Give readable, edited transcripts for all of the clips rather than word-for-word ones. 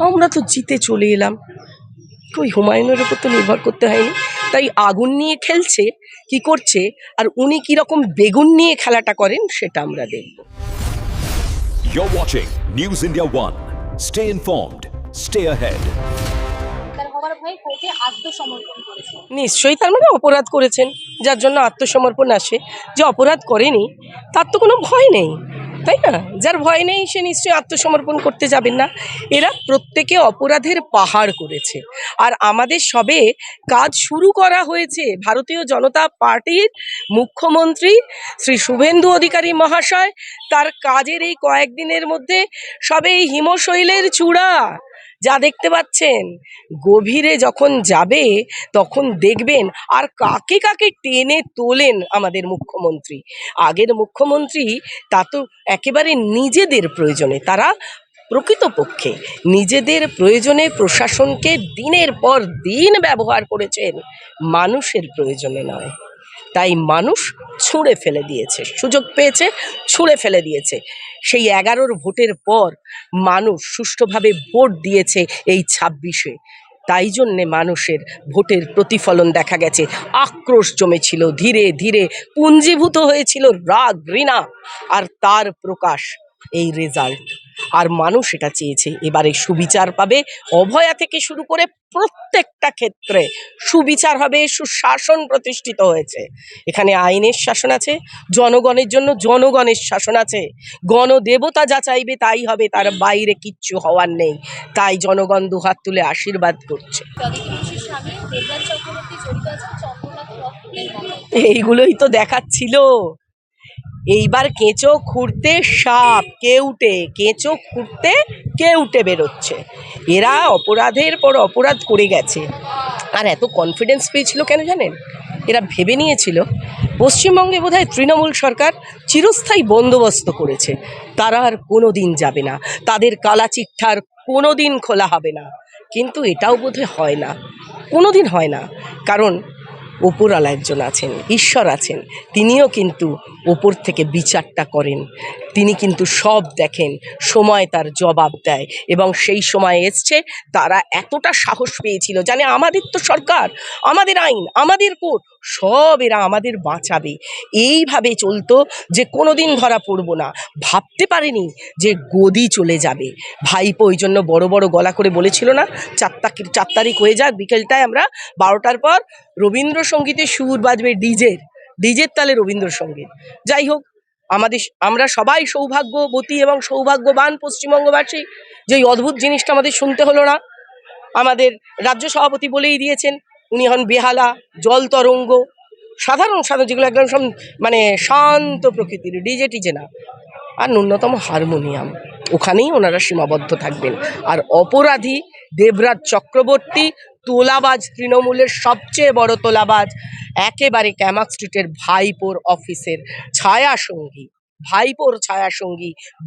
আমরা তো জিতে চলে এলাম। কই হুমায়ুনের উপর তো নির্ভর করতে হয়নি। তাই আগুন নিয়ে খেলছে কি করছে, আর উনি কিরকম বেগুন নিয়ে খেলাটা করেন সেটা আমরা দেখব। You're watching News India 1. Stay informed. Stay ahead. নিশ্চয়ই তার মানে অপরাধ করেছেন, যার জন্য আত্মসমর্পণ আসে। যে অপরাধ করেনি তার তো কোনো ভয় নেই, তাই না? যার ভয় নেই সে নিশ্চয়ই আত্মসমর্পণ করতে যাবেন না। এরা প্রত্যেকে অপরাধের পাহাড় করেছে, আর আমাদের সবে কাজ শুরু করা হয়েছে। ভারতীয় জনতা পার্টির মুখ্যমন্ত্রী শ্রী শুভেন্দু অধিকারী মহাশয় তার কাজের এই কয়েকদিনের মধ্যে সবে এই হিমশৈলের চূড়া যা দেখতে পাচ্ছেন, গভীরে যখন যাবে তখন দেখবেন আর কাকে কাকে টেনে তোলেন আমাদের মুখ্যমন্ত্রী। আগের মুখ্যমন্ত্রী তা তো একেবারে নিজেদের প্রয়োজনে, তারা প্রকৃতপক্ষে নিজেদের প্রয়োজনে প্রশাসনকে দিনের পর দিন ব্যবহার করেছেন, মানুষের প্রয়োজনে নয়। তাই মানুষ ছুঁড়ে ফেলে দিয়েছে, সুযোগ পেয়েছে ছুঁড়ে ফেলে দিয়েছে। সেই 11 ভোটের পর মানুষ সুষ্ঠুভাবে ভোট দিয়েছে এই 26-এ। তাই জন্যে মানুষের ভোটের প্রতিফলন দেখা গেছে। আক্রোশ জমেছিল, ধীরে ধীরে পুঞ্জীভূত হয়েছিল রাগ ঘৃণা, আর তার প্রকাশ এই রেজাল্ট। আর মানুষ এটা চেয়েছে এবারে সুবিচার পাবে। অভয়া থেকে শুরু করে প্রত্যেকটা ক্ষেত্রে সুবিচার হবে, সুশাসন প্রতিষ্ঠিত হয়েছে। এখানে আইনের শাসন আছে, জনগণের জন্য জনগণের শাসন আছে। গণদেবতা যা চাইবে তাই হবে, তার বাইরে কিচ্ছু হওয়ার নেই। তাই জনগণ দুহাত তুলে আশীর্বাদ করছে। এইগুলোই তো দেখাচ্ছিল। এইবার কেঁচো খুঁড়তে সাপ কেউটে, কেঁচো খুঁড়তে কেউটে বেরোচ্ছে। এরা অপরাধের পর অপরাধ করে গেছে। আর এত কনফিডেন্স পেয়েছিল কেন জানেন? এরা ভেবে নিয়েছিল পশ্চিমবঙ্গে বোধহয় তৃণমূল সরকার চিরস্থায়ী বন্দোবস্ত করেছে, তারা আর কোনো দিন যাবে না, তাদের কালা চিঠ্ঠার কোনো দিন খোলা হবে না। কিন্তু এটাও বোধহয় হয় না, কোনো দিন হয় না। কারণ ওপরওয়ালা একজন আছেন, ঈশ্বর আছেন, তিনিও কিন্তু ওপর থেকে বিচারটা করেন। তিনি কিন্তু সব দেখেন, সময় তার জবাব দেয়। এবং সেই সময় এসছে, তারা এতটা সাহস পেয়েছিল, জানে আমাদের তো সরকার, আমাদের আইন, আমাদের কোর্ট, সব এরা আমাদের বাঁচাবে। এইভাবে চলতো যে কোনো দিন ধরা পড়ব না। ভাবতে পারেনি যে গদি চলে যাবে। ভাইপো ওই জন্য বড় বড় গলা করে বলেছিল না, 4 তারিখ হয়ে যাক, বিকেলটায় আমরা 12টার পর রবীন্দ্রসঙ্গীতের সুর বাজবে, ডিজের তালে রবীন্দ্রসঙ্গীত। যাই হোক, আমরা সবাই সৌভাগ্যবতী এবং সৌভাগ্যবান পশ্চিমবঙ্গবাসী যে এই অদ্ভুত জিনিসটা আমাদের শুনতে হলো না। আমাদের রাজ্য সভাপতি বলেই দিয়েছেন, উনি হন বেহালা, জল তরঙ্গ, সাধারণ যেগুলো একদম সব মানে শান্ত প্রকৃতির, ডিজে টিজে না, আর ন্যূনতম হারমোনিয়াম, ওখানেই ওনারা সীমাবদ্ধ থাকবেন। আর অপরাধী দেবরাজ চক্রবর্তী, তোলাবাজ, তৃণমূলের সবচেয়ে বড় তোলাবাজ, একেবারে ক্যামাক স্ট্রিটের ভাইপোর অফিসের ছায়াসঙ্গী,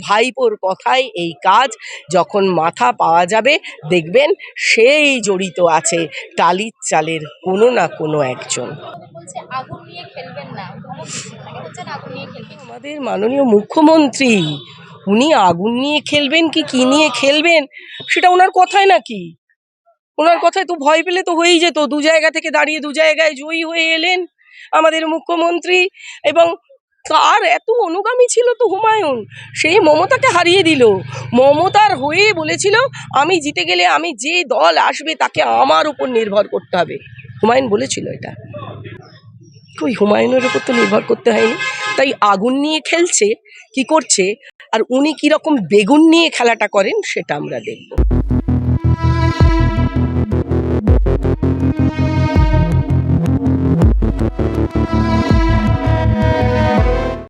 ভাইপোর কথায় এই কাজ। যখন মাথা পাওয়া যাবে দেখবেন সেই জড়িত আছে টালির চালের কোনো না কোনো একজন। আমাদের মাননীয় মুখ্যমন্ত্রী, উনি আগুন নিয়ে খেলবেন কি নিয়ে খেলবেন সেটা ওনার কথায় নাকি? ওনার কথায় তো ভয় পেলে তো হয়েই যেত। 2 জায়গা থেকে দাঁড়িয়ে 2 জায়গায় জয়ী হয়ে এলেন আমাদের মুখ্যমন্ত্রী। এবং তার এত অনুগামী ছিল তো হুমায়ুন, সেই মমতাকে হারিয়ে দিল। মমতার হয়ে বলেছিল আমি জিতে গেলে আমি যে দল আসবে তাকে আমার উপর নির্ভর করতে হবে। হুমায়ুন বলেছিল এটা। কই হুমায়ুনের উপর তো নির্ভর করতে হয়নি। তাই আগুন নিয়ে খেলছে কি করছে, আর উনি কিরকম বেগুন নিয়ে খেলাটা করেন সেটা আমরা দেখব।